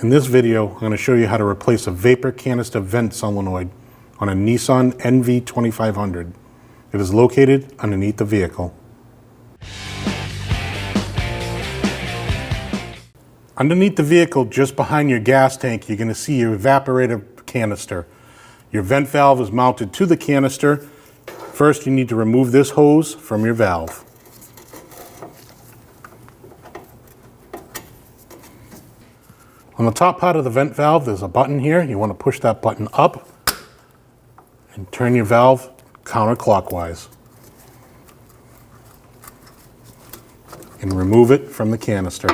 In this video, I'm going to show you how to replace a vapor canister vent solenoid on a Nissan NV2500. It is located underneath the vehicle. Underneath the vehicle, just behind your gas tank, you're going to see your evaporator canister. Your vent valve is mounted to the canister. First, you need to remove this hose from your valve. On the top part of the vent valve, there's a button here. You want to push that button up and turn your valve counterclockwise. And remove it from the canister.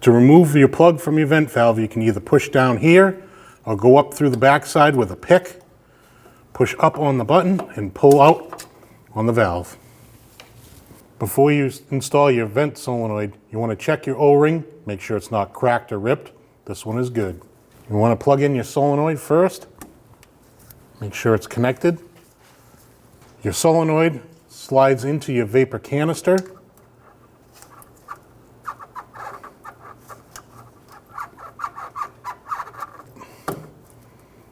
To remove your plug from your vent valve, you can either push down here or go up through the backside with a pick, push up on the button, and pull out on the valve. Before you install your vent solenoid, you want to check your O-ring, make sure it's not cracked or ripped. This one is good. You want to plug in your solenoid first, make sure it's connected. Your solenoid slides into your vapor canister.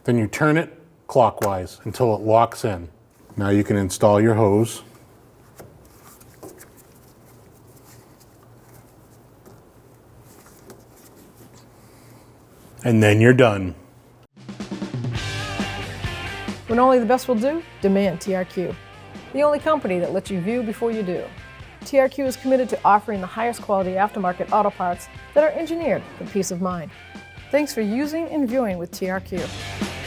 Then you turn it clockwise until it locks in. Now you can install your hose. And then you're done. When only the best will do, demand TRQ. The only company that lets you view before you do. TRQ is committed to offering the highest quality aftermarket auto parts that are engineered for peace of mind. Thanks for using and viewing with TRQ.